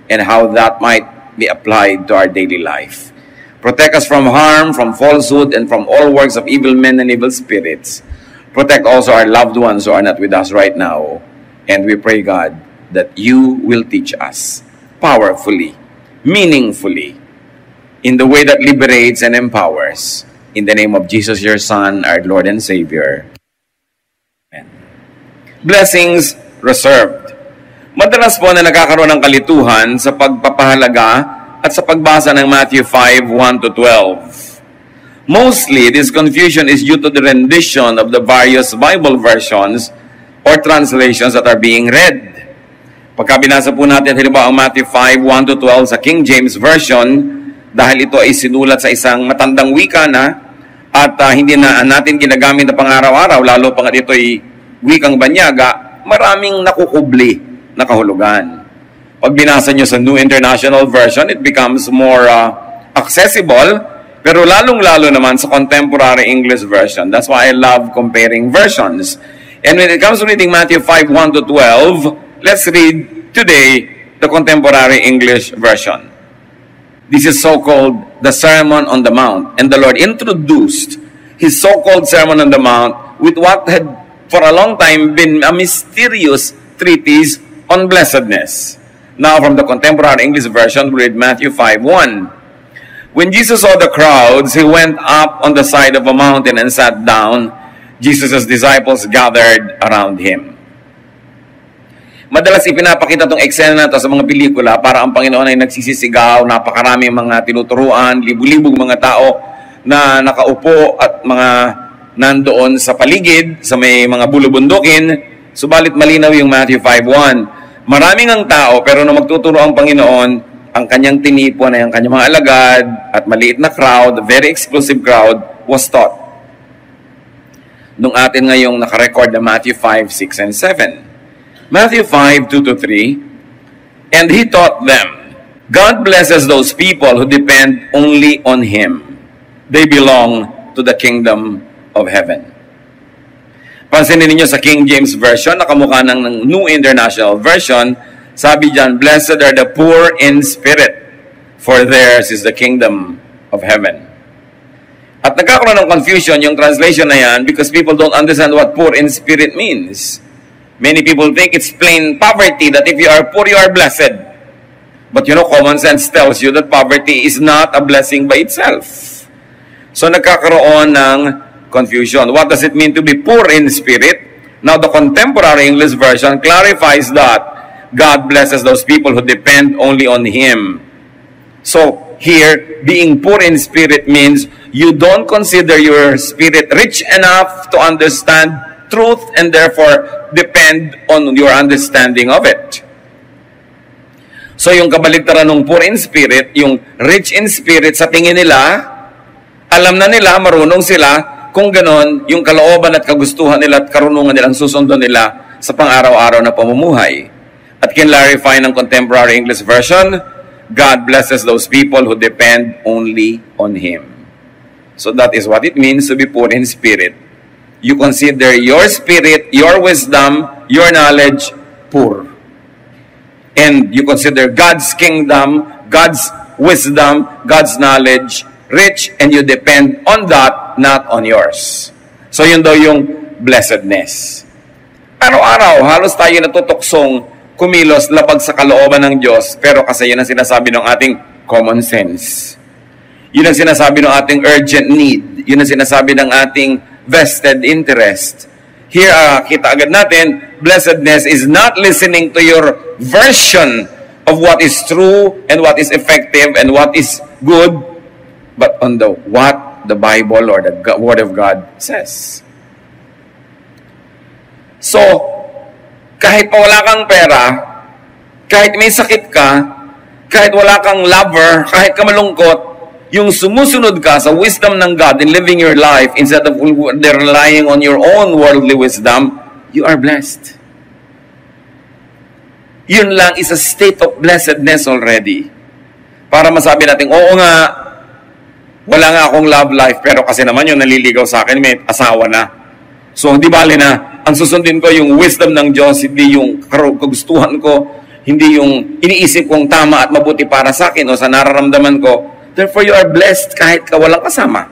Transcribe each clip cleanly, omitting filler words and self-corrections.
and how that might be applied to our daily life. Protect us from harm, from falsehood, and from all works of evil men and evil spirits. Protect also our loved ones who are not with us right now. And we pray, God, that you will teach us powerfully, meaningfully, in the way that liberates and empowers. In the name of Jesus, your Son, our Lord and Savior. Amen. Blessings reserved. Madalas po na nagkakaroon ng kalituhan sa pagpapahalaga at sa pagbasa ng Matthew 5:1-12. Mostly, this confusion is due to the rendition of the various Bible versions or translations that are being read. Pagka binasa po natin, halimbawa ang Matthew 5:1-12 sa King James Version, dahil ito ay sinulat sa isang matandang wika na at hindi na natin ginagamit na pang-araw-araw, lalo pa nga ito ay wikang banyaga, maraming nakukubli na kahulugan. Pag binasa nyo sa New International Version, it becomes more accessible, pero lalong-lalo naman sa Contemporary English Version. That's why I love comparing versions. And when it comes to reading Matthew 5:1-12, let's read today the Contemporary English Version. This is so-called the Sermon on the Mount. And the Lord introduced his so-called Sermon on the Mount with what had for a long time been a mysterious treatise on blessedness. Now from the Contemporary English Version, we read Matthew 5:1. When Jesus saw the crowds, he went up on the side of a mountain and sat down. Jesus' disciples gathered around him. Madalas ipinapakita itong eksena na ito sa mga pelikula para ang Panginoon ay nagsisisigaw, napakaraming mga tinuturuan, libu-libong mga tao na nakaupo at mga nandoon sa paligid, sa may mga bulubundukin. Subalit malinaw yung Matthew 5:1. Maraming ang tao, pero nung magtuturo ang Panginoon, ang kanyang tinipon ay ang kanyang mga alagad at maliit na crowd, very exclusive crowd, was taught. Nung atin ngayong nakarecord na Matthew 5, 6, and 7. Matthew 5, 2-3, and he taught them, God blesses those people who depend only on him. They belong to the kingdom of heaven. Pansinin ninyo sa King James Version, nakamukha ng New International Version, sabi dyan, blessed are the poor in spirit, for theirs is the kingdom of heaven. At nagkakaroon ng confusion yung translation na yan because people don't understand what poor in spirit means. Many people think it's plain poverty, that if you are poor, you are blessed. But you know, common sense tells you that poverty is not a blessing by itself. So nagkakaroon ng confusion. What does it mean to be poor in spirit? Now, the Contemporary English Version clarifies that God blesses those people who depend only on him. So, here, being poor in spirit means you don't consider your spirit rich enough to understand truth and therefore depend on your understanding of it. So, yung kabaligtaran ng poor in spirit, yung rich in spirit, sa tingin nila, alam na nila, marunong sila, kung ganon, yung kalooban at kagustuhan nila at karunungan nilang susundon nila sa pang-araw-araw na pamumuhay. At kinlarify ng Contemporary English Version, God blesses those people who depend only on him. So that is what it means to be poor in spirit. You consider your spirit, your wisdom, your knowledge poor. And you consider God's kingdom, God's wisdom, God's knowledge rich, and you depend on that, not on yours. So yun daw yung blessedness. Araw-araw, halos tayo natutuksong kumilos labag sa kalooban ng Diyos, pero kasi yun ang sinasabi ng ating common sense. Yun ang sinasabi ng ating urgent need. Yun ang sinasabi ng ating vested interest. Here, kita agad natin, blessedness is not listening to your version of what is true and what is effective and what is good, but on what the Bible or the Word of God says. So, kahit pa wala kang pera, kahit may sakit ka, kahit wala kang lover, kahit ka malungkot, yung sumusunod ka sa wisdom ng God in living your life instead of relying on your own worldly wisdom, you are blessed. Yun lang is a state of blessedness already. Para masabi natin, oo nga, wala nga akong love life, pero kasi naman yung naliligaw sa akin, may asawa na. So, di bali na, ang susundin ko yung wisdom ng Diyos, hindi yung kagustuhan ko, Hindi yung iniisip kong tama at mabuti para sa akin o sa nararamdaman ko. Therefore, you are blessed kahit ka walang kasama.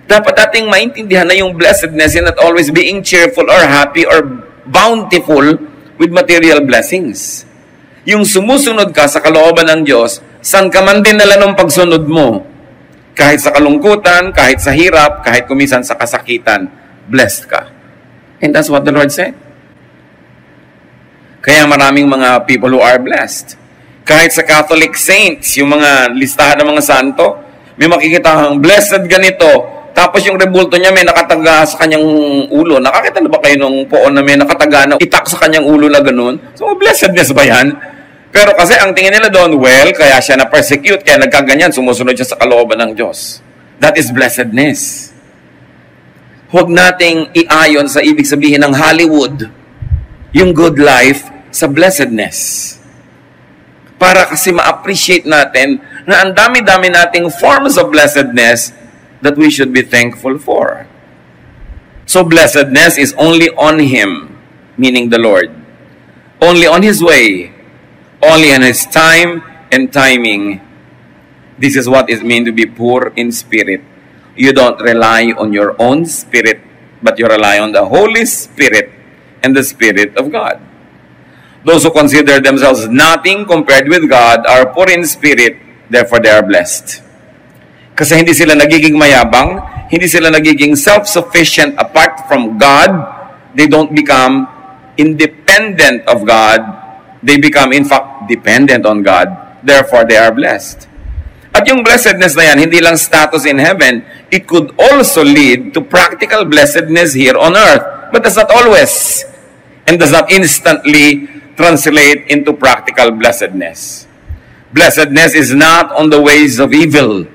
Dapat ating maintindihan na yung blessedness is not always being cheerful or happy or bountiful with material blessings. Yung sumusunod ka sa kalooban ng Diyos, saan ka man dinala ng pagsunod mo, kahit sa kalungkutan, kahit sa hirap, kahit kumisan sa kasakitan, blessed ka. And that's what the Lord said. Kaya maraming mga people who are blessed. Kahit sa Catholic saints, yung mga listahan ng mga santo, may makikita kang blessed ganito, tapos yung rebulto niya may nakataga sa kanyang ulo. Nakakita na ba kayo nung poon na may nakataga na itak sa kanyang ulo na ganun? So, blessedness ba yan? Pero kasi ang tingin nila doon, well, kaya siya na-persecute, kaya nagkaganyan, sumusunod siya sa kalooban ng Diyos. That is blessedness. Huwag nating iayon sa ibig sabihin ng Hollywood, yung good life, sa blessedness. Para kasi ma-appreciate natin na ang dami-dami nating forms of blessedness that we should be thankful for. So blessedness is only on Him, meaning the Lord. Only on His way. Only on His time and timing. This is what it means to be poor in spirit. You don't rely on your own spirit, but you rely on the Holy Spirit and the Spirit of God. Those who consider themselves nothing compared with God are poor in spirit, therefore they are blessed. Kasi hindi sila nagiging mayabang, hindi sila nagiging self-sufficient apart from God, they don't become independent of God, they become in fact dependent on God, therefore they are blessed. At yung blessedness na yan, hindi lang status in heaven, it could also lead to practical blessedness here on earth, but that's not always, and does not instantly translate into practical blessedness. Blessedness is not on the ways of evil.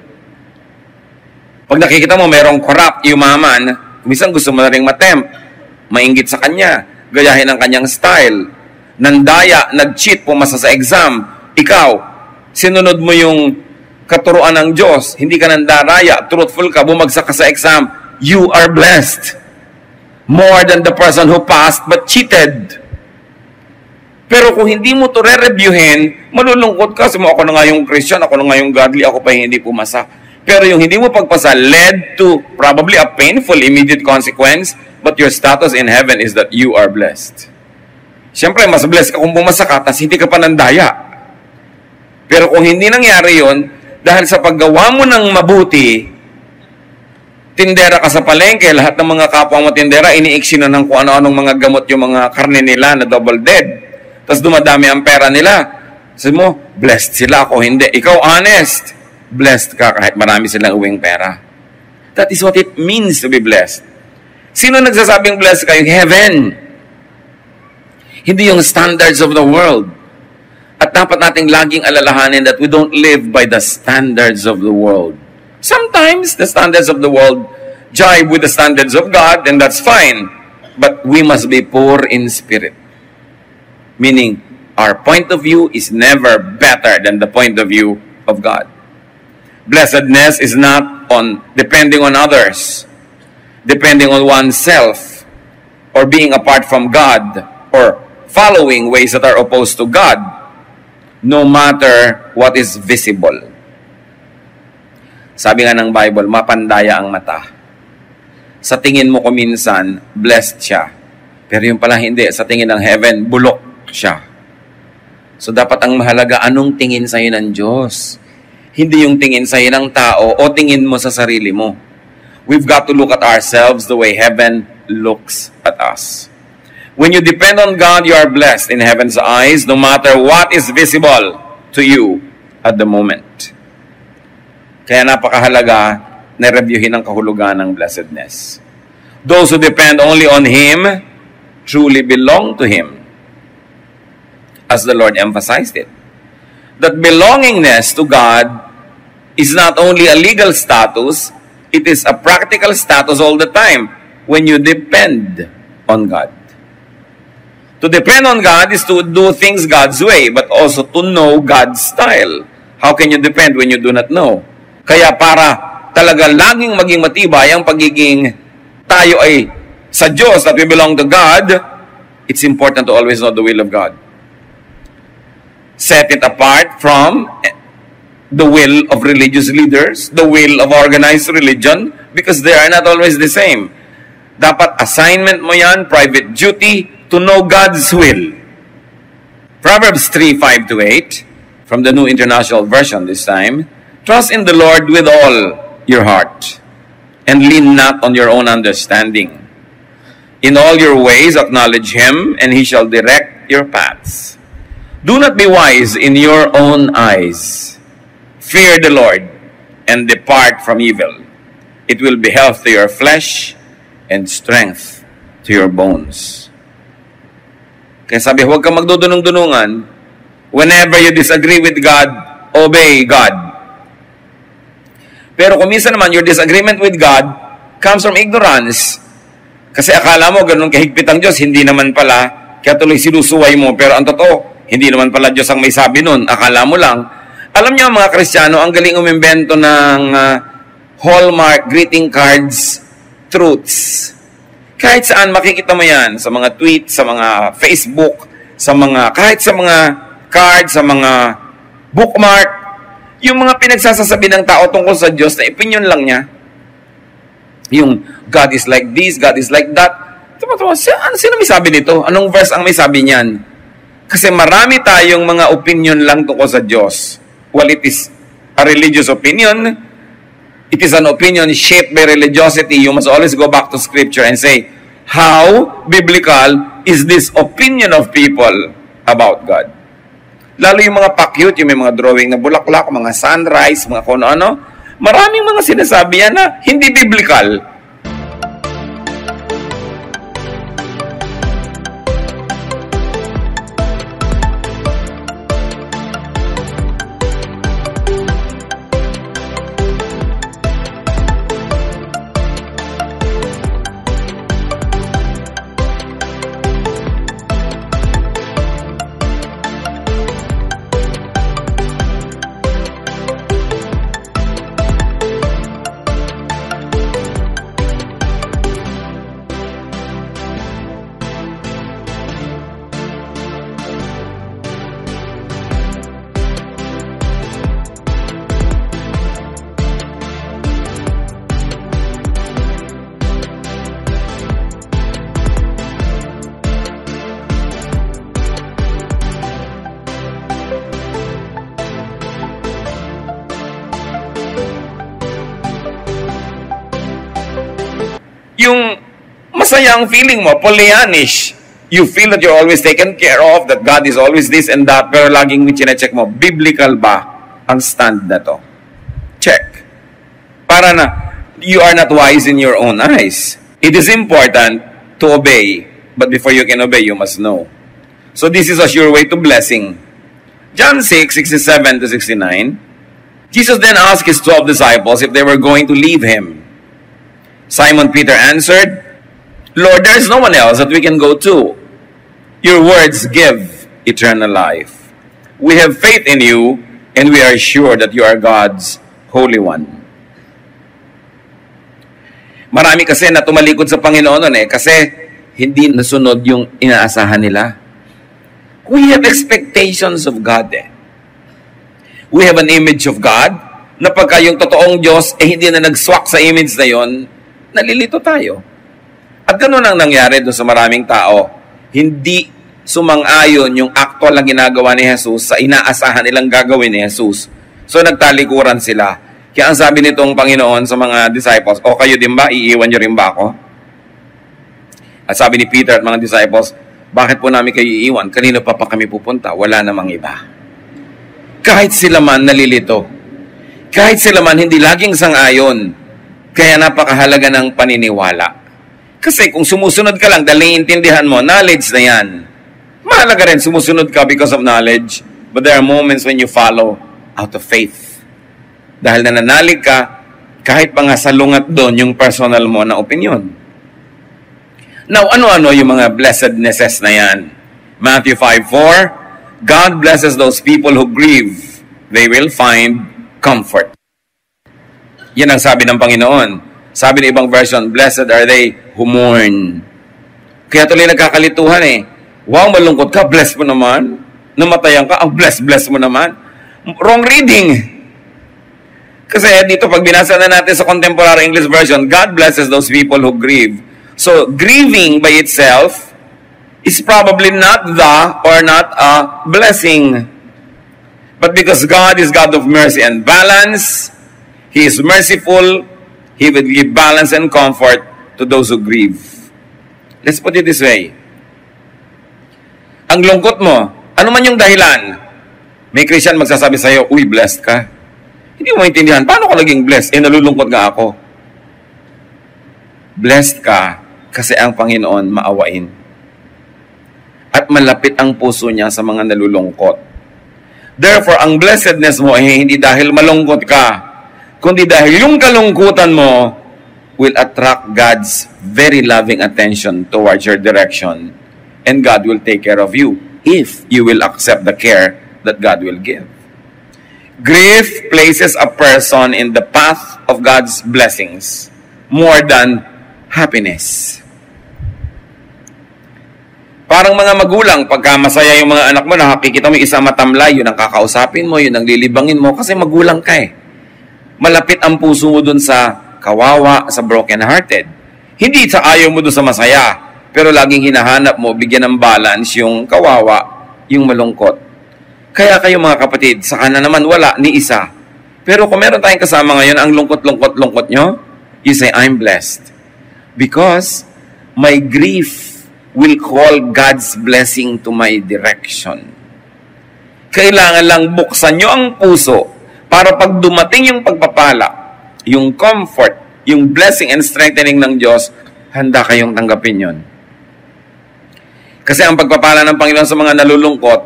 Pag nakikita mo merong corrupt, yumaman, minsan gusto mo na rin matempt, mainggit sa kanya, gayahin ang kanyang style, nandaya, nag-cheat, pumasa sa exam, ikaw, sinunod mo yung katuruan ng Diyos, hindi ka nandaraya, truthful ka, bumagsak ka sa exam, you are blessed. More than the person who passed but cheated. Pero kung hindi mo to re-reviewin, malulungkot ka. Sabi mo, ako na nga yung Christian, ako na nga yung godly, ako pa hindi pumasa. Pero yung hindi mo pagpasa led to probably a painful immediate consequence, but your status in heaven is that you are blessed. Siyempre, mas blessed ka kung pumasa ka, tas hindi ka pa nandaya. Pero kung hindi nangyari yon, dahil sa paggawa mo ng mabuti, tindera ka sa palengke, lahat ng mga kapwa mo tindera, iniiksi na ng kung ano-anong mga gamot yung mga karne nila na double dead. Tapos dumadami ang pera nila. Sabi mo, blessed sila, ako hindi. Ikaw honest. Blessed ka kahit marami silang uwing pera. That is what it means to be blessed. Sino nagsasabing blessed ka? Yung heaven. Hindi yung standards of the world. At dapat nating laging alalahanin that we don't live by the standards of the world. Sometimes, the standards of the world jive with the standards of God, and that's fine. But we must be poor in spirit. Meaning, our point of view is never better than the point of view of God. Blessedness is not on depending on others, depending on oneself, or being apart from God, or following ways that are opposed to God, no matter what is visible. Sabi nga ng Bible, mapandaya ang mata. Sa tingin mo kuminsan, blessed siya. Pero yung pala hindi, sa tingin ng heaven, bulok siya. So dapat ang mahalaga, anong tingin sa'yo ng Diyos? Hindi yung tingin sa'yo ng tao o tingin mo sa sarili mo. We've got to look at ourselves the way heaven looks at us. When you depend on God, you are blessed in heaven's eyes, no matter what is visible to you at the moment. Kaya napakahalaga na reviewin ang kahulugan ng blessedness. Those who depend only on Him truly belong to Him, as the Lord emphasized it. That belongingness to God is not only a legal status, it is a practical status all the time when you depend on God. To depend on God is to do things God's way, but also to know God's style. How can you depend when you do not know? Kaya para talaga laging maging matibay ang pagiging tayo ay sa Diyos, that we belong to God, it's important to always know the will of God. set it apart from the will of religious leaders, the will of organized religion, because they are not always the same. Dapat assignment mo yan, private duty, to know God's will. Proverbs 3:5-8, from the New International Version this time, trust in the Lord with all your heart, and lean not on your own understanding. In all your ways acknowledge Him, and He shall direct your paths. Do not be wise in your own eyes. Fear the Lord, and depart from evil. It will be health to your flesh, and strength to your bones. Kaya sabi, huwag kang magdudunong-dunungan. Whenever you disagree with God, obey God. Pero kung minsan naman, your disagreement with God comes from ignorance. Kasi akala mo, ganun kahigpit ang Diyos, hindi naman pala, kaya tuloy sinusuway mo. Pero ang totoo, hindi naman pala Diyos ang may sabi nun. Akala mo lang. Alam niyo mga Kristiyano, ang galing umimbento ng Hallmark greeting cards, truths. Kahit saan makikita mo yan, sa mga tweets, sa mga Facebook, kahit sa mga cards, sa mga bookmark, yung mga pinagsasasabi ng tao tungkol sa Diyos na opinion lang niya. Yung God is like this, God is like that. Sino may sabi nito? Anong verse ang may sabi niyan? Kasi marami tayong mga opinion lang tungkol sa Diyos. Well, it is a religious opinion. It is an opinion shaped by religiosity. You must always go back to Scripture and say, how biblical is this opinion of people about God? Lalo yung mga pa-cute, yung may mga drawing na bulaklak, mga sunrise, mga kung ano. Maraming mga sinasabi yan na hindi biblical. Yung masaya ang feeling mo, Pollyannish. You feel that you're always taken care of, that God is always this and that, pero laging chinecheck mo, biblical ba ang stand na to? Check. Para na, you are not wise in your own eyes. It is important to obey, but before you can obey, you must know. So this is a sure way to blessing. John 6:67-69, Jesus then asked His 12 disciples if they were going to leave Him. Simon Peter answered, Lord, there is no one else that we can go to. Your words give eternal life. We have faith in you, and we are sure that you are God's Holy One. Marami kasi na tumalikod sa Panginoon kasi hindi nasunod yung inaasahan nila. We have expectations of God. We have an image of God na pagka yung totoong Diyos hindi na nagswak sa image na yon, nalilito tayo. At ganoon ang nangyari doon sa maraming tao. Hindi sumang-ayon yung actual na ginagawa ni Jesus sa inaasahan nilang gagawin ni Jesus. So nagtalikuran sila. Kaya ang sabi nitong Panginoon sa mga disciples, o kayo din ba? Iiwan nyo rin ba ako? At sabi ni Peter at mga disciples, bakit po namin kayo iiwan? Kanino pa kami pupunta? Wala namang iba. Kahit sila man nalilito. Kahit sila man hindi laging sang-ayon. Kaya napakahalaga ng paniniwala. Kasi kung sumusunod ka lang dahil naiintindihan mo, knowledge na yan. Mahalaga rin sumusunod ka because of knowledge. But there are moments when you follow out of faith. Dahil nananalig ka, kahit pa nga salungat doon yung personal mo na opinion. Now, ano-ano yung mga blessednesses na yan? Matthew 5:4, God blesses those people who grieve. They will find comfort. Yan ang sabi ng Panginoon. Sabi ng ibang version, blessed are they who mourn. Kaya tuloy nagkakalituhan Wow, malungkot ka, blessed mo naman. namatayan ka, ang bless mo naman. Wrong reading. Kasi dito, pag binasa na natin sa Contemporary English Version, God blesses those people who grieve. So, grieving by itself is probably not a blessing. But because God is God of mercy and balance, He is merciful, He will give balance and comfort to those who grieve. Let's put it this way. Ang lungkot mo, ano man yung dahilan, may Christian magsasabi sa'yo, uy, blessed ka. Hindi mo maintindihan, paano ka naging blessed? Nalulungkot nga ako. Blessed ka kasi ang Panginoon maawain. At malapit ang puso niya sa mga nalulungkot. Therefore, ang blessedness mo ay hindi dahil malungkot ka, kundi dahil yung kalungkutan mo will attract God's very loving attention towards your direction, and God will take care of you if you will accept the care that God will give. Grief places a person in the path of God's blessings more than happiness. Parang mga magulang, pagka masaya yung mga anak mo, nakikita mo yung isa matamlay, yun ang kakausapin mo, yun ang lilibangin mo, kasi magulang ka eh. Malapit ang puso mo dun sa kawawa, sa broken-hearted. Hindi sa ayaw mo dun sa masaya, pero laging hinahanap mo, bigyan ng balance yung kawawa, yung malungkot. Kaya kayo mga kapatid, sa kanan naman wala, ni isa. Pero kung meron tayong kasama ngayon, ang lungkot nyo, you say, I'm blessed. Because my grief will call God's blessing to my direction. Kailangan lang buksan nyo ang puso para pag dumating yung pagpapala, yung comfort, yung blessing and strengthening ng Diyos, handa kayong tanggapin yon. Kasi ang pagpapala ng Panginoon sa mga nalulungkot,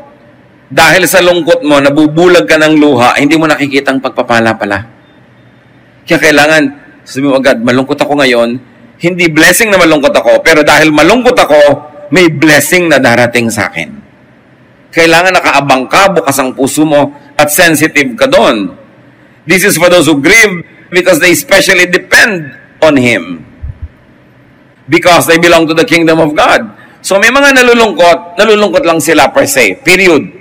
dahil sa lungkot mo, nabubulag ka ng luha, hindi mo nakikita ang pagpapala pala. Kaya kailangan, sabi mo agad, malungkot ako ngayon, hindi blessing na malungkot ako, pero dahil malungkot ako, may blessing na darating sa akin. Kailangan nakaabang ka, bukas ang puso mo, at sensitive ka doon. This is for those who grieve because they especially depend on Him. Because they belong to the kingdom of God. So may mga nalulungkot lang sila per se, period.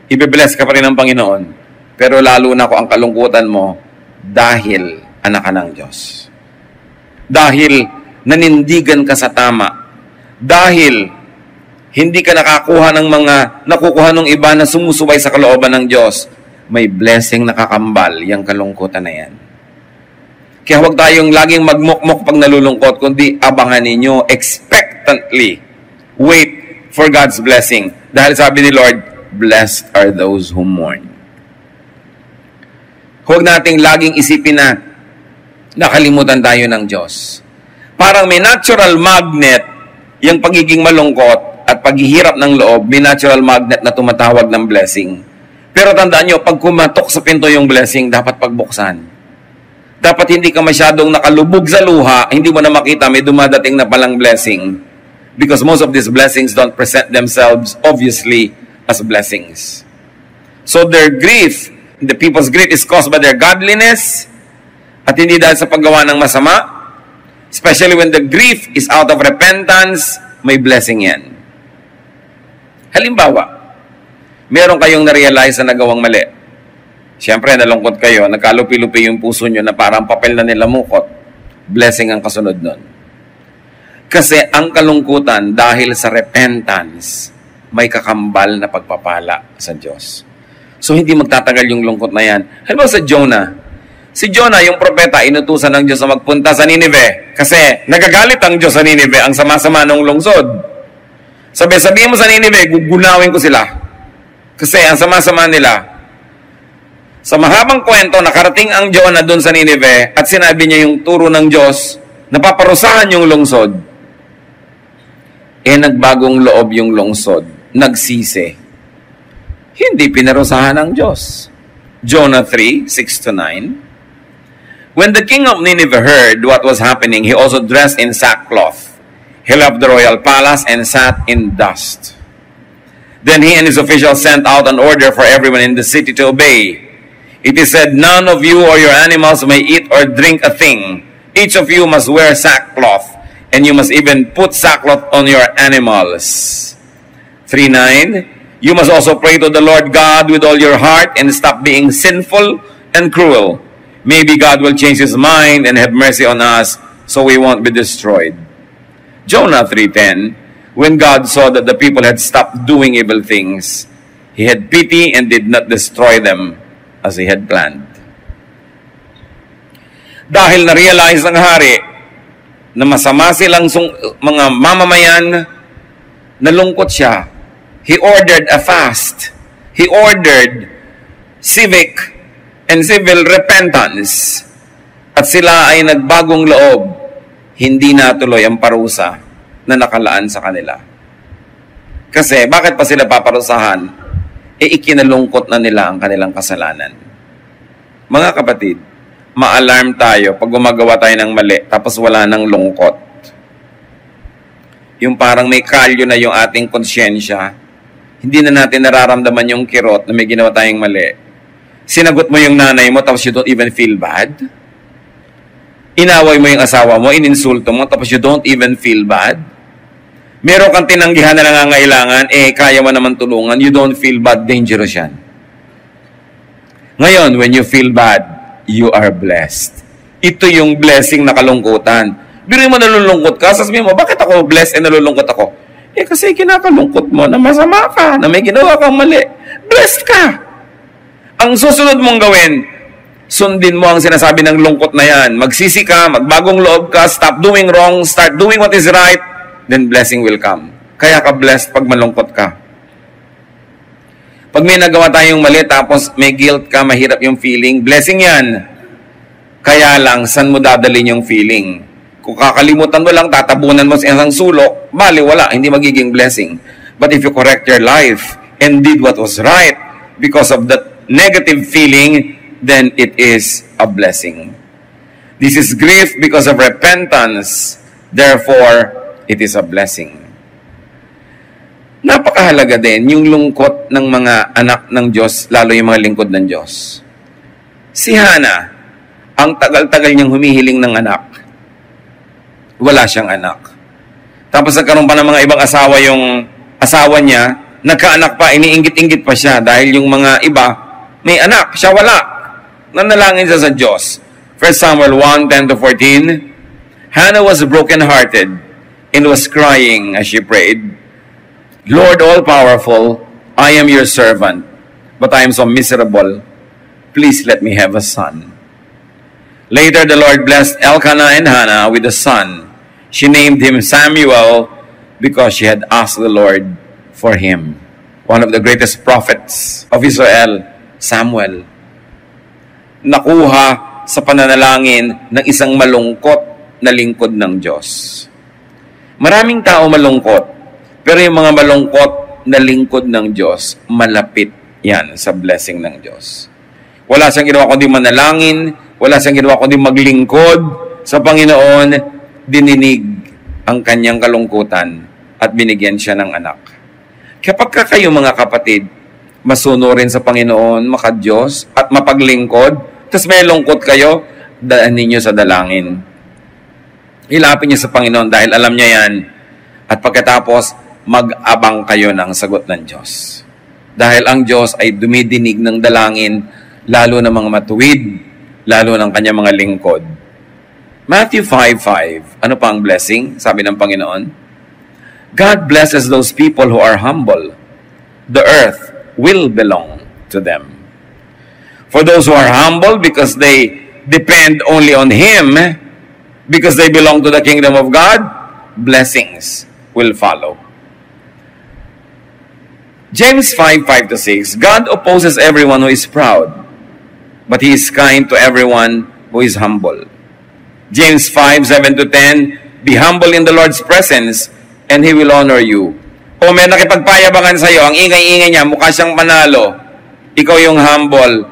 Ibe-bless ka pa rin ng Panginoon. Pero lalo na kung ang kalungkutan mo, dahil anak ka ng Diyos. Dahil nanindigan ka sa tama. Dahil hindi ka nakukuha ng iba na sumusubay sa kalooban ng Diyos, may blessing nakakambal yung kalungkutan na yan. Kaya huwag tayong laging magmukmok pag nalulungkot, kundi abangan ninyo expectantly. Wait for God's blessing. Dahil sabi ni Lord, blessed are those who mourn. Huwag nating laging isipin na nakalimutan tayo ng Diyos. Parang may natural magnet yung pagiging malungkot at paghihirap ng loob, may natural magnet na tumatawag ng blessing. Pero tandaan nyo, pag kumatok sa pinto yung blessing, dapat pagbuksan. Dapat hindi ka masyadong nakalubog sa luha, hindi mo na makita may dumadating na palang blessing. Because most of these blessings don't present themselves obviously as blessings. So their grief, the people's grief is caused by their godliness at hindi dahil sa paggawa ng masama. Especially when the grief is out of repentance, may blessing yan. Halimbawa, meron kayong na-realize na nagawang mali. Siyempre, nalungkot kayo, nagkalupi-lupi yung puso nyo na parang papel na nilamukot. Blessing ang kasunod nun. Kasi ang kalungkutan dahil sa repentance, may kakambal na pagpapala sa Diyos. So, hindi magtatagal yung lungkot na yan. Halimbawa sa Jonah. Si Jonah, yung propeta, inutusan ng Diyos na magpunta sa Nineveh. Kasi nagagalit ang Diyos sa Nineveh, ang sama-sama ng lungsod. Sabihin mo sa Nineveh, gugunawin ko sila. Kasi ang sama-sama nila. Sa mahabang kwento, nakarating ang Jonah doon sa Nineveh at sinabi niya yung turo ng Diyos na paparusahan yung lungsod. Nagbagong loob yung lungsod. Nagsisi. Hindi pinarusahan ng Diyos. Jonah 3:6-9. When the king of Nineveh heard what was happening, he also dressed in sackcloth. He left the royal palace and sat in dust. Then he and his officials sent out an order for everyone in the city to obey. It is said, none of you or your animals may eat or drink a thing. Each of you must wear sackcloth, and you must even put sackcloth on your animals. 3:9. You must also pray to the Lord God with all your heart and stop being sinful and cruel. Maybe God will change His mind and have mercy on us so we won't be destroyed. Jonah 3:10, when God saw that the people had stopped doing evil things, He had pity and did not destroy them as He had planned. Dahil na-realize ng hari na masama silang mga mamamayan, nalungkot siya. He ordered a fast. He ordered civic and civil repentance. At sila ay nagbagong loob. Hindi natuloy ang parusa na nakalaan sa kanila. Kasi, bakit pa sila paparusahan? Ikinalungkot na nila ang kanilang kasalanan. Mga kapatid, ma-alarm tayo pag gumagawa tayo ng mali, tapos wala ng lungkot. Yung parang may kalyo na yung ating konsyensya, hindi na natin nararamdaman yung kirot na may ginawa tayong mali. Sinagot mo yung nanay mo, tapos you don't even feel bad. Inaway mo yung asawa mo, ininsulto mo, tapos you don't even feel bad. Meron kang tinanggihan na nangangailangan, kaya mo naman tulungan, you don't feel bad, dangerous yan. Ngayon, when you feel bad, you are blessed. Ito yung blessing na kalungkutan. Biruin mo nalulungkot ka, sasabihin mo, bakit ako blessed and nalulungkot ako? Kasi kinakalungkot mo na masama ka, na may ginawa kang mali. Blessed ka! Ang susunod mong gawin, sundin mo ang sinasabi ng lungkot na yan. Magsisi ka, magbagong loob ka, stop doing wrong, start doing what is right, then blessing will come. Kaya ka blessed pag malungkot ka. Pag may nagawa tayong mali, tapos may guilt ka, mahirap yung feeling, blessing yan. Kaya lang, saan mo dadalhin yung feeling? Kung kakalimutan mo lang, tatabunan mo sa isang sulok, bali, wala, hindi magiging blessing. But if you correct your life and did what was right because of that negative feeling, then it is a blessing. This is grief because of repentance. Therefore, it is a blessing. Napakahalaga din yung lungkot ng mga anak ng Diyos, lalo yung mga lingkod ng Diyos. Si Hannah, ang tagal-tagal niyang humihiling ng anak. Wala siyang anak. Tapos nagkaroon pa ng mga ibang asawa yung asawa niya, nagkaanak pa, iniinggit-inggit pa siya dahil yung mga iba, may anak, siya wala. Nanalangin siya sa Diyos. 1 Samuel 1:10-14, Hannah was broken-hearted and was crying as she prayed, Lord all-powerful, I am your servant, but I am so miserable. Please let me have a son. Later, the Lord blessed Elkanah and Hannah with a son. She named him Samuel because she had asked the Lord for him. One of the greatest prophets of Israel, Samuel. Nakuha sa pananalangin ng isang malungkot na lingkod ng Diyos. Maraming tao malungkot, pero yung mga malungkot na lingkod ng Diyos, malapit yan sa blessing ng Diyos. Wala siyang ginawa kundi manalangin, wala siyang ginawa kundi maglingkod sa Panginoon, dininig ang kanyang kalungkutan at binigyan siya ng anak. Kapag kayo mga kapatid, masunurin sa Panginoon, maka-Diyos at mapaglingkod, tapos may lungkot kayo, daan ninyo sa dalangin. Ilapin niyo sa Panginoon dahil alam niya yan. At pagkatapos, mag-abang kayo ng sagot ng Diyos. Dahil ang Diyos ay dumidinig ng dalangin, lalo ng mga matuwid, lalo ng kanyang mga lingkod. Matthew 5:5, ano pa ang blessing? Sabi ng Panginoon, God blesses those people who are humble. The earth will belong to them. For those who are humble because they depend only on Him, because they belong to the kingdom of God, blessings will follow. James 5:5-6, God opposes everyone who is proud, but He is kind to everyone who is humble. James 5:7-10, be humble in the Lord's presence, and He will honor you. O may nakipagpayabangan sa iyo, ang ingay-ingay niya, mukha siyang panalo. Ikaw yung humble,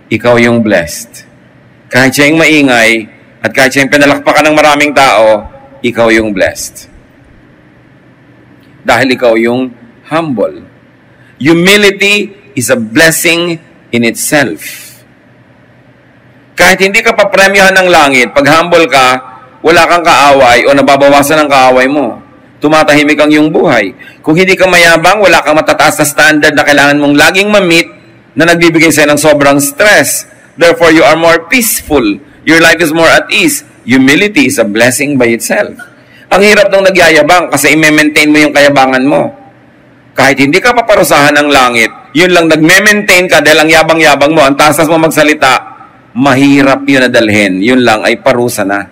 ikaw yung blessed. Kahit siya yung maingay, at kahit siya yung pinalakpakan ng maraming tao, ikaw yung blessed. Dahil ikaw yung humble. Humility is a blessing in itself. Kahit hindi ka papremyahan ng langit, pag humble ka, wala kang kaaway o nababawasan ng kaaway mo. tumatahimik ang iyong buhay. Kung hindi ka mayabang, wala kang matataas na standard na kailangan mong laging ma-meet na nagbibigay sa'yo ng sobrang stress. Therefore, you are more peaceful. Your life is more at ease. Humility is a blessing by itself. Ang hirap nung nagyayabang kasi i-maintain mo yung kayabangan mo. Kahit hindi ka paparusahan ng langit, yun lang nagme-maintain ka dahil ang yabang-yabang mo, ang taas mo magsalita, mahirap yun na dalhin. Yun lang ay parusa na.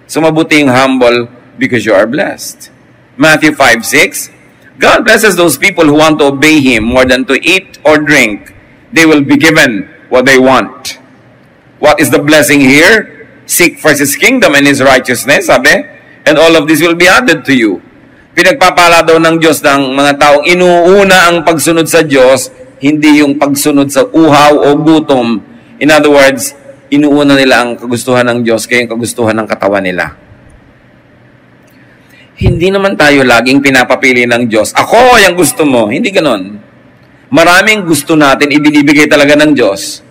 So mabuti yung humble because you are blessed. Matthew 5:6, God blesses those people who want to obey Him more than to eat or drink. They will be given what they want. What is the blessing here? Seek first His kingdom and His righteousness, sabi, and all of this will be added to you. Pinagpapala daw ng Diyos ng mga taong inuuna ang pagsunod sa Diyos, hindi yung pagsunod sa uhaw o gutom. In other words, inuuna nila ang kagustuhan ng Diyos kaya yung kagustuhan ng katawan nila. Hindi naman tayo laging pinapapili ng Diyos. Ako yung gusto mo. Hindi ganon. Maraming gusto natin ibinibigay talaga ng Diyos.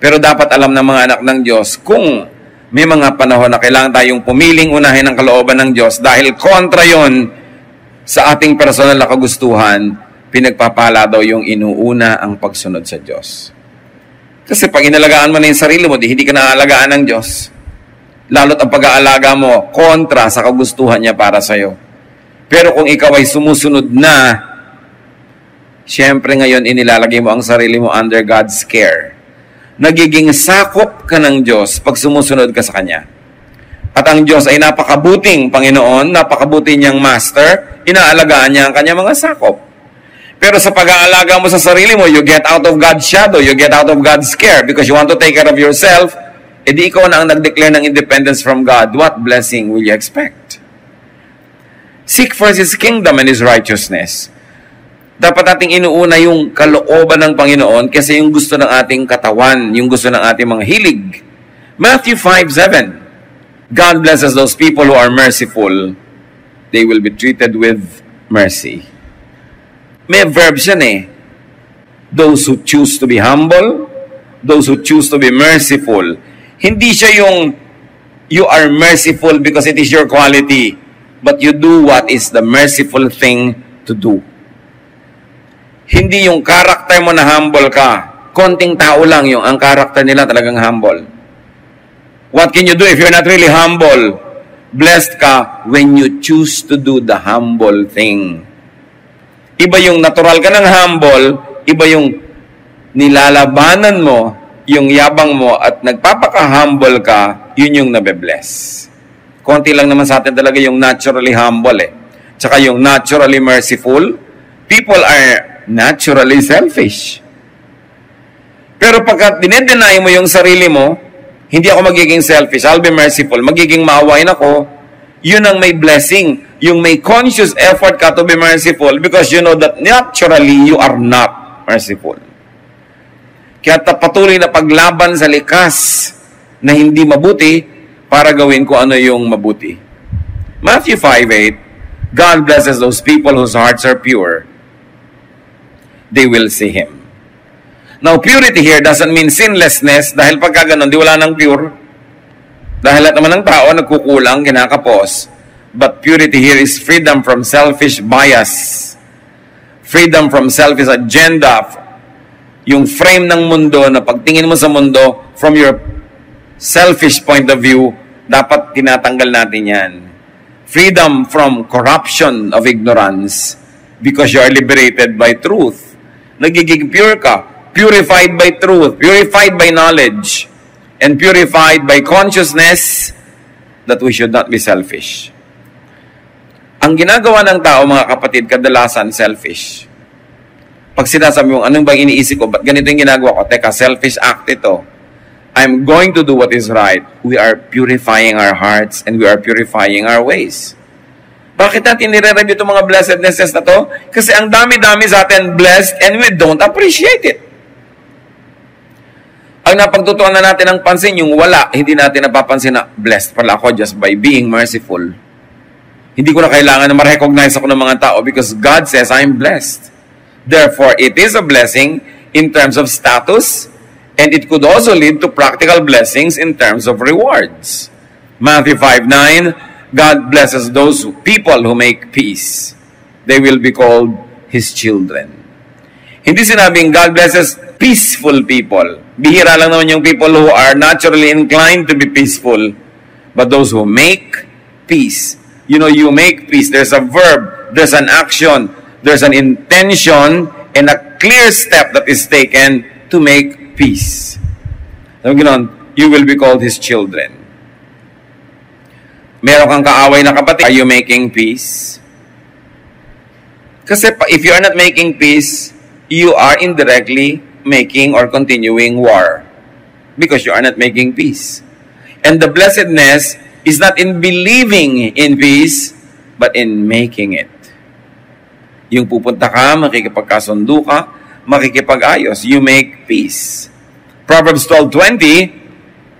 Pero dapat alam ng mga anak ng Diyos kung may mga panahon na kailangan tayong pumiling unahin ang kalooban ng Diyos dahil kontra yon sa ating personal na kagustuhan, pinagpapala daw yung inuuna ang pagsunod sa Diyos. Kasi pag inalagaan mo na yung sarili mo, hindi ka naaalagaan ng Diyos. Lalo't ang pag-aalaga mo kontra sa kagustuhan niya para sa'yo. Pero kung ikaw ay sumusunod na, syempre ngayon inilalagay mo ang sarili mo under God's care. Nagiging sakop ka ng Diyos pag sumusunod ka sa Kanya. At ang Diyos ay napakabuting Panginoon, napakabuting niyang Master, inaalagaan niya ang Kanyang mga sakop. Pero sa pag-aalaga mo sa sarili mo, you get out of God's shadow, you get out of God's care because you want to take care of yourself, edi ikaw na ang nag-declare ng independence from God. What blessing will you expect? Seek first His kingdom and His righteousness. Dapat nating inuuna yung kalooban ng Panginoon kasi yung gusto ng ating katawan, yung gusto ng ating mga hilig. Matthew 5:7, God blesses those people who are merciful. They will be treated with mercy. May verbs yan eh. Those who choose to be humble, those who choose to be merciful. Hindi siya yung you are merciful because it is your quality, but you do what is the merciful thing to do. Hindi yung karakter mo na humble ka. Konting tao lang yung ang karakter nila talagang humble. What can you do if you're not really humble? Blessed ka when you choose to do the humble thing. Iba yung natural ka ng humble, iba yung nilalabanan mo, yung yabang mo at nagpapaka-humble ka, yun yung nabe-bless. Konti lang naman sa atin talaga yung naturally humble eh. Tsaka yung naturally merciful, people are naturally selfish. Pero pagka dinedeny mo yung sarili mo, hindi ako magiging selfish, I'll be merciful, magiging maawain ako, yun ang may blessing. Yung may conscious effort ka to be merciful because you know that naturally you are not merciful. Kaya patuloy na paglaban sa likas na hindi mabuti para gawin ko ano yung mabuti. Matthew 5:8, God blesses those people whose hearts are pure. They will see Him. Now, purity here doesn't mean sinlessness dahil pagka ganun, di wala nang pure. Dahil lahat naman ng tao nagkukulang, kinakapos. But purity here is freedom from selfish bias. Freedom from selfish agenda. Yung frame ng mundo na pagtingin mo sa mundo from your selfish point of view, dapat tinatanggal natin yan. freedom from corruption of ignorance because you are liberated by truth. Nagiging pure ka, purified by truth, purified by knowledge, and purified by consciousness that we should not be selfish. Ang ginagawa ng tao, mga kapatid, kadalasan selfish. Pag sinasabi mo, anong bang iniisip ko? Ba't ganito yung ginagawa ko? Teka, selfish act ito. I'm going to do what is right. We are purifying our hearts and we are purifying our ways. Bakit natin nire-review itong mga blessednesses na to? Kasi ang dami-dami sa atin blessed and we don't appreciate it. Ang napagtutuan na natin ng pansin, yung wala, hindi natin napapansin na blessed pala ako just by being merciful. Hindi ko na kailangan na ma-recognize ako ng mga tao because God says I'm blessed. Therefore, it is a blessing in terms of status, and it could also lead to practical blessings in terms of rewards. Matthew 5:9, God blesses those people who make peace. They will be called His children. Hindi sinabing God blesses peaceful people. Bihira lang naman yung people who are naturally inclined to be peaceful. But those who make peace. You know, you make peace. There's a verb, there's an action, there's an intention, and a clear step that is taken to make peace. So, ganoon, you will be called His children. Meron kang kaaway na kapatid, are you making peace? Kasi if you are not making peace, you are indirectly making or continuing war because you are not making peace. And the blessedness is not in believing in peace, but in making it. Yung pupunta ka, makikipagkasundo ka, makikipag-ayos, you make peace. Proverbs 12:20,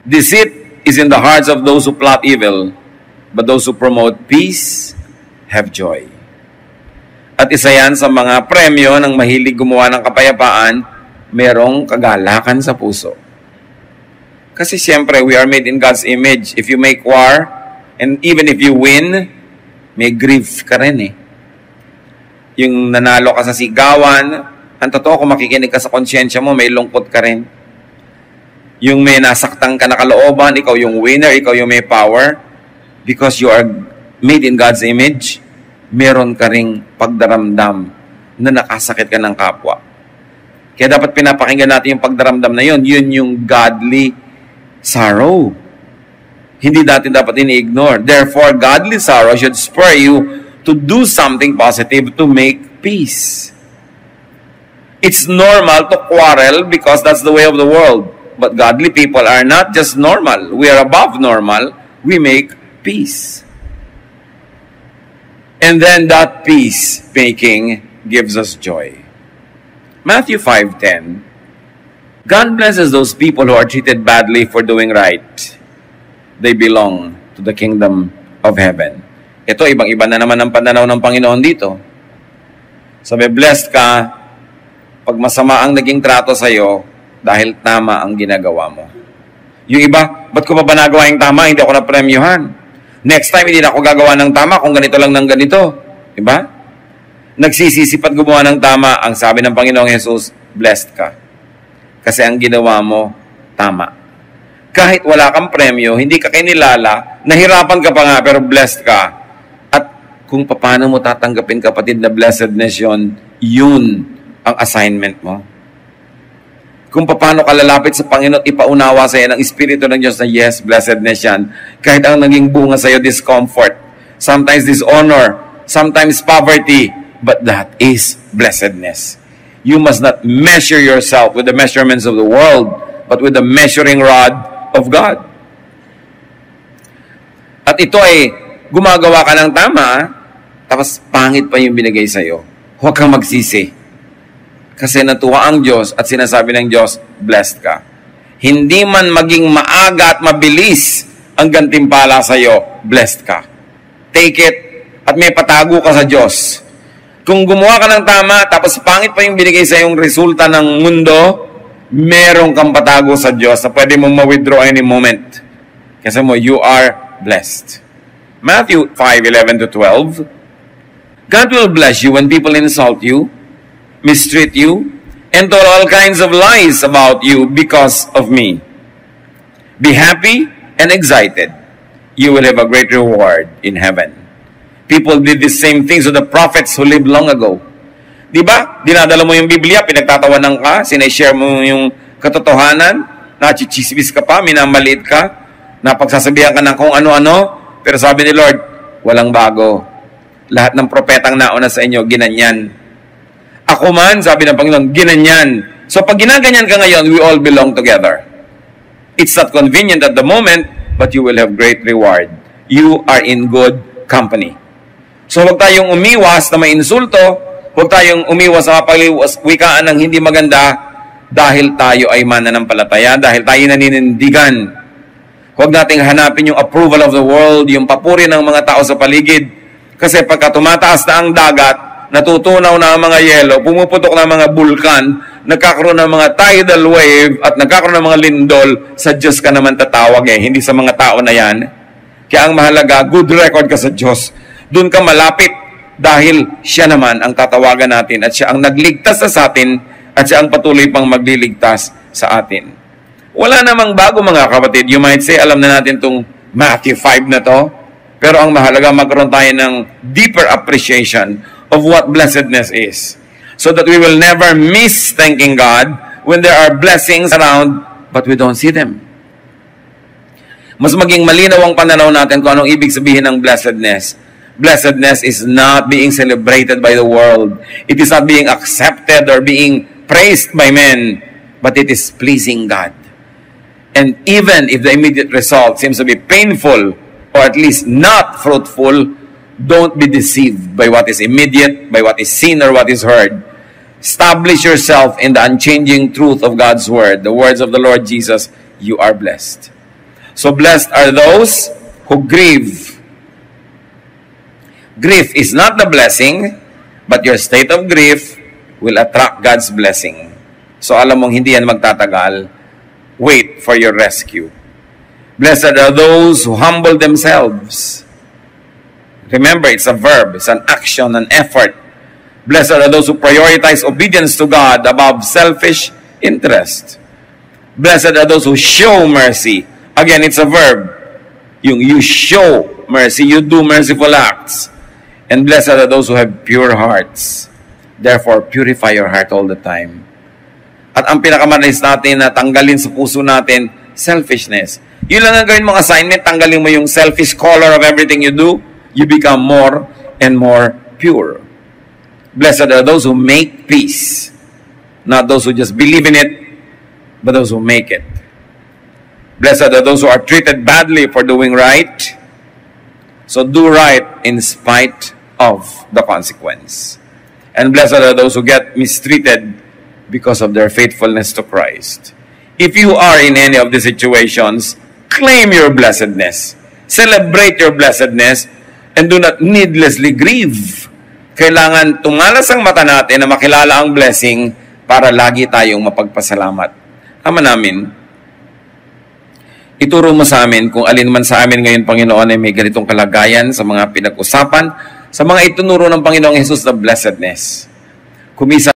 deceit is in the hearts of those who plot evil, but those who promote peace have joy. At isa yan sa mga premyo ng mahilig gumawa ng kapayapaan, merong kagalakan sa puso. Kasi siyempre, we are made in God's image. If you make war, and even if you win, may grief ka rin eh. Yung nanalo ka sa sigawan, ang totoo kung makikinig ka sa konsyensya mo, may lungkot ka rin. Yung may nasaktan ka na kalooban, ikaw yung winner, ikaw yung may power, because you are made in God's image, meron ka ring pagdaramdam na nakasakit ka ng kapwa. Kaya dapat pinapakinggan natin yung pagdaramdam na yun. Yun yung godly sorrow. Hindi natin dapat ini-ignore. Therefore, godly sorrow should spur you to do something positive to make peace. It's normal to quarrel because that's the way of the world. But godly people are not just normal. We are above normal. We make peace. And then that peace-making gives us joy. Matthew 5:10, God blesses those people who are treated badly for doing right. They belong to the kingdom of heaven. Ito, ibang-iba na naman ang pananaw ng Panginoon dito. Sabi, blessed ka pag masama ang naging trato sa'yo dahil tama ang ginagawa mo. Yung iba, ba't ko pa ba nagawa yung tama? Hindi ako na-premyuhan. Next time, hindi na ako gagawa ng tama kung ganito lang ng ganito. Diba? Nagsisisipat gumawa ng tama. Ang sabi ng Panginoong Jesus, blessed ka. Kasi ang ginawa mo, tama. Kahit wala kang premyo, hindi ka kinilala, nahirapan ka pa nga, pero blessed ka. At kung paano mo tatanggapin, kapatid, na blessedness yun ang assignment mo. Kung paano ka lalapit sa Panginoon at ipaunawa sa iyo ng Espiritu ng Diyos na yes, blessedness yan. Kahit ang naging bunga sa iyo, discomfort. Sometimes dishonor. Sometimes poverty. But that is blessedness. You must not measure yourself with the measurements of the world, but with the measuring rod of God. At ito ay gumagawa ka ng tama, tapos pangit pa yung binigay sa iyo. Huwag kang magsisi. Kasi natuwa ang Diyos at sinasabi ng Diyos, blessed ka. Hindi man maging maaga at mabilis ang gantimpala sa iyo, blessed ka. Take it at may patago ka sa Diyos. Kung gumawa ka ng tama, tapos pangit pa yung binigay sa yung resulta ng mundo, meron kang patago sa Diyos na pwede mong ma-withdraw any moment. Kasi mo, you are blessed. Matthew 5:11-12, God will bless you when people insult you, mistreat you, and tell all kinds of lies about you because of me. Be happy and excited. You will have a great reward in heaven. People did the same things to the prophets who lived long ago. Di ba? Dinadala mo yung Biblia, pinagtatawanan ka, sinashare mo yung katotohanan, nachichismis ka pa, minamaliit ka, napagsasabihan ka ng kung ano-ano, pero sabi ni Lord, walang bago. Lahat ng propetang nauna sa inyo, ginanyan. Ako man, sabi ng Panginoon, ginanyan. So pag ginaganyan ka ngayon, we all belong together. It's not convenient at the moment, but you will have great reward. You are in good company. So huwag tayong umiwas na may insulto, huwag tayong umiwas sa wikaan ng hindi maganda dahil tayo ay mananampalataya, dahil tayo naninindigan. Huwag nating hanapin yung approval of the world, yung papuri ng mga tao sa paligid. Kasi pagka tumataas na ang dagat, natutunaw na ang mga yelo, pumuputok na ang mga bulkan, nagkakaroon ng mga tidal wave at nagkakaroon ng mga lindol, sa Diyos ka naman tatawag hindi sa mga tao na yan. Kaya ang mahalaga, good record ka sa Diyos. Doon ka malapit dahil siya naman ang tatawagan natin at siya ang nagligtas sa atin at siya ang patuloy pang magliligtas sa atin. Wala namang bago mga kapatid. You might say, alam na natin itong Matthew 5 na to, pero ang mahalaga magkaroon tayo ng deeper appreciation of what blessedness is. So that we will never miss thanking God when there are blessings around but we don't see them. Mas maging malinaw ang pananaw natin kung anong ibig sabihin ng blessedness. Blessedness is not being celebrated by the world. It is not being accepted or being praised by men, but it is pleasing God. And even if the immediate result seems to be painful or at least not fruitful, don't be deceived by what is immediate, by what is seen or what is heard. Establish yourself in the unchanging truth of God's word, the words of the Lord Jesus. You are blessed. So blessed are those who grieve. Grief is not the blessing, but your state of grief will attract God's blessing. So alam mong hindi yan magtatagal. Wait for your rescue. Blessed are those who humble themselves. Remember, it's a verb, it's an action, an effort. Blessed are those who prioritize obedience to God above selfish interest. Blessed are those who show mercy. Again, it's a verb. You show mercy, you do merciful acts. And blessed are those who have pure hearts. Therefore, purify your heart all the time. At ang pinakamanis natin na tanggalin sa puso natin, selfishness. Yun lang ang gawin mong assignment, tanggalin mo yung selfish color of everything you do, you become more and more pure. Blessed are those who make peace. Not those who just believe in it, but those who make it. Blessed are those who are treated badly for doing right. So do right in spite of the consequence. And blessed are those who get mistreated because of their faithfulness to Christ. If you are in any of these situations, claim your blessedness. Celebrate your blessedness and do not needlessly grieve. Kailangan tumalas ang mata natin na makilala ang blessing para lagi tayong mapagpasalamat. Ama namin, ituro mo sa amin kung alin man sa amin ngayon, Panginoon, ay may ganitong kalagayan sa mga pinag-usapan, sa mga itunuro ng Panginoong Jesus na blessedness. Kumisa